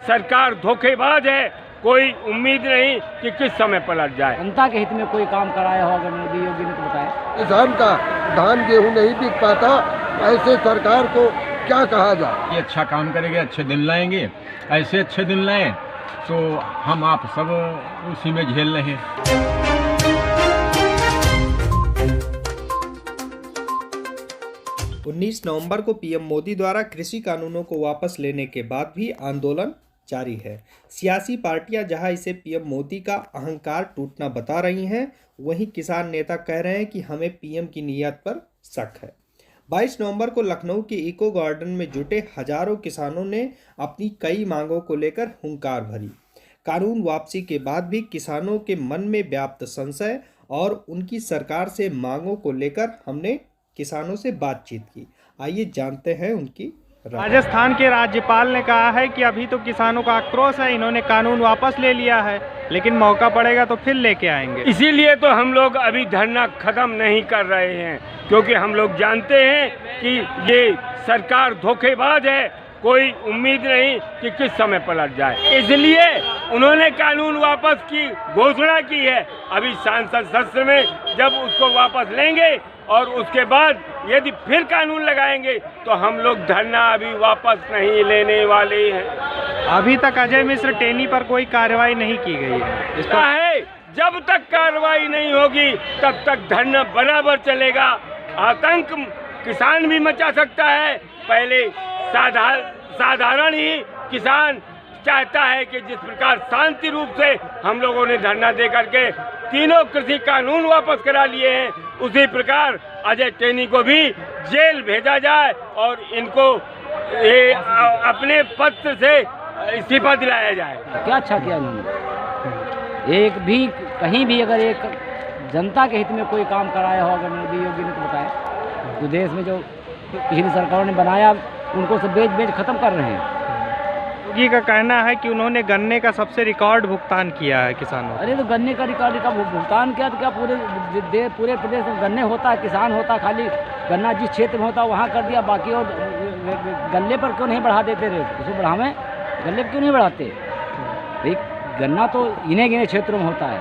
सरकार धोखेबाज है, कोई उम्मीद नहीं कि किस समय पलट जाए। जनता के हित में कोई काम कराया हो अगर मोदी योगी ने तो बताया। किसान का धान गेहूं नहीं बिक पाता, ऐसे सरकार को क्या कहा जाए। ये अच्छा काम करेंगे, अच्छे दिन लाएंगे, ऐसे अच्छे दिन लाएं तो हम आप सब उसी में झेल रहे हैं। 19 नवंबर को पीएम मोदी द्वारा कृषि कानूनों को वापस लेने के बाद भी आंदोलन जारी है। सियासी पार्टियां जहां इसे पीएम मोदी का अहंकार टूटना बता रही हैं, वहीं किसान नेता कह रहे हैं कि हमें पीएम की नीयत पर शक है। 22 नवंबर को लखनऊ के इको गार्डन में जुटे हजारों किसानों ने अपनी कई मांगों को लेकर हुंकार भरी। कानून वापसी के बाद भी किसानों के मन में व्याप्त संशय और उनकी सरकार से मांगों को लेकर हमने किसानों से बातचीत की। आइए जानते हैं उनकी राय। राजस्थान के राज्यपाल ने कहा है कि अभी तो किसानों का आक्रोश है, इन्होंने कानून वापस ले लिया है, लेकिन मौका पड़ेगा तो फिर लेके आएंगे। इसीलिए तो हम लोग अभी धरना खत्म नहीं कर रहे हैं, क्योंकि हम लोग जानते हैं कि ये सरकार धोखेबाज है, कोई उम्मीद नहीं कि किस समय पलट जाए। इसलिए उन्होंने कानून वापस की घोषणा की है। अभी सांसद सत्र में जब उसको वापस लेंगे और उसके बाद यदि फिर कानून लगाएंगे तो हम लोग धरना अभी वापस नहीं लेने वाले हैं। अभी तक अजय मिश्र टेनी पर कोई कार्रवाई नहीं की गई है। इसका है जब तक कार्रवाई नहीं होगी तब तक धरना बराबर चलेगा। आतंक किसान भी मचा सकता है। पहले साधारण ही किसान चाहता है कि जिस प्रकार शांति रूप से हम लोगों ने धरना दे करके तीनों कृषि कानून वापस करा लिए हैं, उसी प्रकार अजय टेनी को भी जेल भेजा जाए और इनको अपने पद से इस्तीफा दिलाया जाए। क्या अच्छा किया इन्होंने। एक भी कहीं भी अगर एक जनता के हित में कोई काम कराया हो अगर मोदी योगी ने तो बताया। जो देश में जो पिछली सरकारों ने बनाया उनको सब बेच खत्म कर रहे हैं। योगी का कहना है कि उन्होंने गन्ने का सबसे रिकॉर्ड भुगतान किया है किसानों। अरे तो गन्ने का रिकॉर्ड का भुगतान किया तो क्या पूरे प्रदेश में गन्ने होता है, किसान होता है, खाली गन्ना जिस क्षेत्र में होता है वहाँ कर दिया, बाकी और गन्ने पर क्यों नहीं बढ़ा देते रेट? उसको बढ़ावें, गन्ने पर क्यों नहीं बढ़ाते भाई? गन्ना तो इन्हें गिने क्षेत्रों में होता है,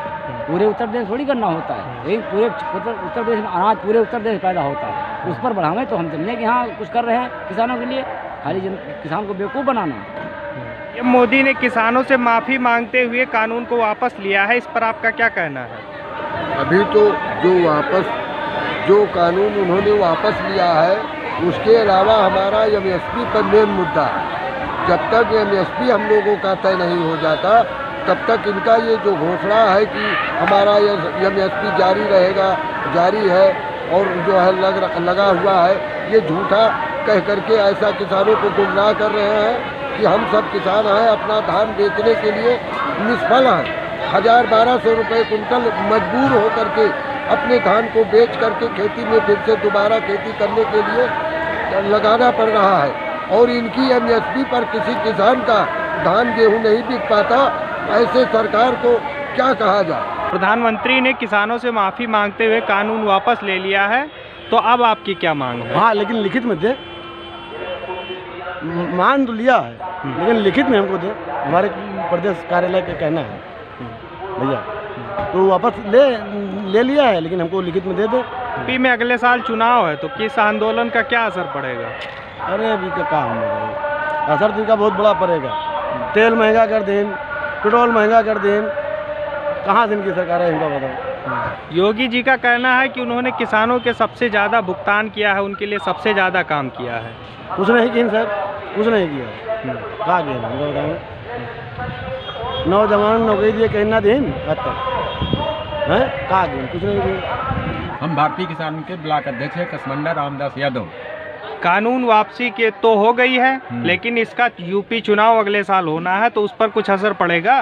पूरे उत्तर प्रदेश थोड़ी गन्ना होता है। पूरे उत्तर प्रदेश में अनाज पूरे उत्तर प्रदेश पैदा होता है, उस पर बढ़ावें तो हम समझें कि हाँ कुछ कर रहे हैं किसानों के लिए। खाली किसान को बेवकूफ़ बनाना। मोदी ने किसानों से माफ़ी मांगते हुए कानून को वापस लिया है, इस पर आपका क्या कहना है? अभी तो जो कानून उन्होंने वापस लिया है उसके अलावा हमारा एमएसपी पर मेन मुद्दा है। जब तक एमएसपी हम लोगों का तय नहीं हो जाता तब तक इनका ये जो घोषणा है कि हमारा एमएसपी जारी रहेगा, जारी है और जो है लगा हुआ है, ये झूठा कह करके ऐसा किसानों को गुमराह कर रहे हैं कि हम सब किसान हैं, अपना धान बेचने के लिए निष्फल हैं। 1000-1200 रुपये कुंटल मजबूर हो करके अपने धान को बेच करके खेती में फिर से दोबारा खेती करने के लिए लगाना पड़ रहा है और इनकी एमएसपी पर किसी किसान का धान गेहूं नहीं बिक पाता। ऐसे सरकार को क्या कहा जाए। प्रधानमंत्री ने किसानों से माफ़ी मांगते हुए कानून वापस ले लिया है, तो अब आपकी क्या मांग है? हाँ, लेकिन लिखित में दे। मान तो लिया है लेकिन लिखित में हमको दे। हमारे प्रदेश कार्यालय का कहना है भैया, तो वापस ले लिया है लेकिन हमको लिखित में दे दे। यूपी में अगले साल चुनाव है, तो किस आंदोलन का क्या असर पड़ेगा? अरे अभी का काम है, असर तो इनका बहुत बड़ा पड़ेगा। तेल महंगा कर दें, पेट्रोल महंगा कर दें, कहाँ से इनकी सरकार है इनका बताओ। योगी जी का कहना है कि उन्होंने किसानों के सबसे ज़्यादा भुगतान किया है, उनके लिए सबसे ज़्यादा काम किया है। कुछ नहीं किया सर, कुछ नहीं किया। कहाँ गए हमको बताओ। नौजवान नौकरी दिए कहीं ना दें अब तक हैं, कहाँ गए? कुछ नहीं किया। हम भारतीय किसान के ब्लॉक अध्यक्ष है कसमंडा रामदास यादव। कानून वापसी के तो हो गई है, लेकिन इसका यूपी चुनाव अगले साल होना है, तो उस पर कुछ असर पड़ेगा?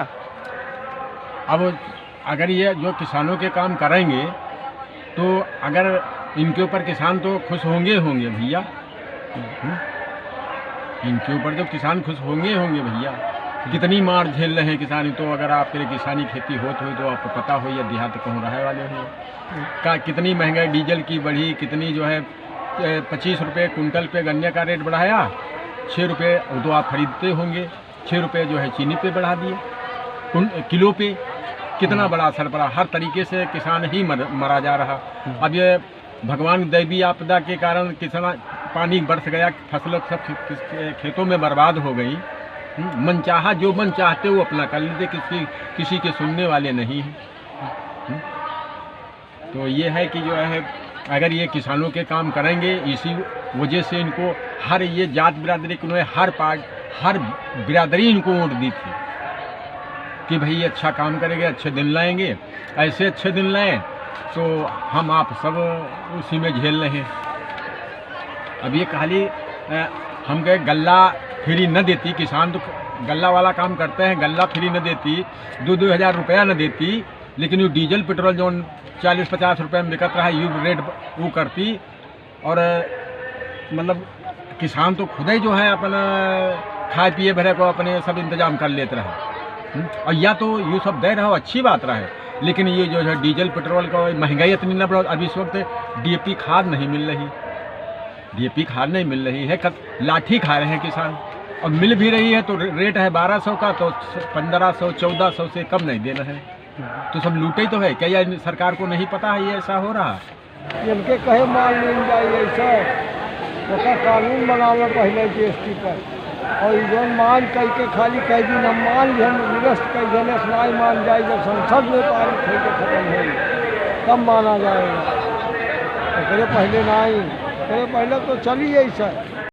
अब अगर ये जो किसानों के काम करेंगे तो अगर इनके ऊपर किसान तो खुश होंगे भैया। इनके ऊपर तो किसान खुश होंगे भैया। कितनी मार झेल रहे हैं किसान। तो अगर आपके लिए किसानी खेती होती हो तो आपको पता हो या देहात कहूँ रहे वाले हो का कितनी महंगाई डीजल की बढ़ी, कितनी जो है 25 रुपये कुंटल पे गन्ने का रेट बढ़ाया, 6 रुपये वो तो आप खरीदते होंगे। 6 रुपये जो है चीनी पे बढ़ा दिए, किलो पे। कितना बड़ा असर पड़ा, हर तरीके से किसान ही मरा जा रहा। अब ये भगवान दैवी आपदा के कारण किसान पानी बरस गया, फसलों सब खेतों में बर्बाद हो गई। मनचाहा जो मन चाहते वो अपना कर लेते, किसी के सुनने वाले नहीं हैं। तो ये है कि जो है अगर ये किसानों के काम करेंगे, इसी वजह से इनको हर ये जात बिरादरी को हर बिरादरी इनको वोट दी थी कि भाई ये अच्छा काम करेंगे, अच्छे दिन लाएंगे। ऐसे अच्छे दिन लाएं तो हम आप सब उसी में झेल रहे हैं। अब ये खाली हम कहे गल्ला फ्री न देती, किसान तो गल्ला वाला काम करते हैं, गल्ला फ्री न देती, 2-2 हज़ार रुपया न देती, लेकिन ये डीजल पेट्रोल जो 40-50 रुपये में बिकत रहा यू रेट वो करती। और मतलब किसान तो खुद ही जो है अपना खाए पिए भरे को अपने सब इंतजाम कर लेते रहे। और या तो ये सब दे रहा हो अच्छी बात रहे, लेकिन ये जो है डीजल पेट्रोल का महंगाई इतनी न बढ़ो। अभी इस वक्त DAP खाद नहीं मिल रही, DAP खाद नहीं मिल रही है, लाठी खा रहे हैं किसान। और मिल भी रही है तो रेट है 1200 का, तो 1500-1400 से कम नहीं दे रहे हैं। तो सब लूटे तो है क्या? या सरकार को नहीं पता है ये ऐसा हो रहा? इनके कहे माल मिल जाए ऐसा ओका कानून बनावे पहले GST पर, और जौन मान कह के खाली कह दिन हम मान लिहन निरस्त कह देने सुनाई मान जाए। जब संसद में पारित होकर खत्म हो तब माना जाएगा, तो पहले नहीं, पहले तो चलिए ऐसा।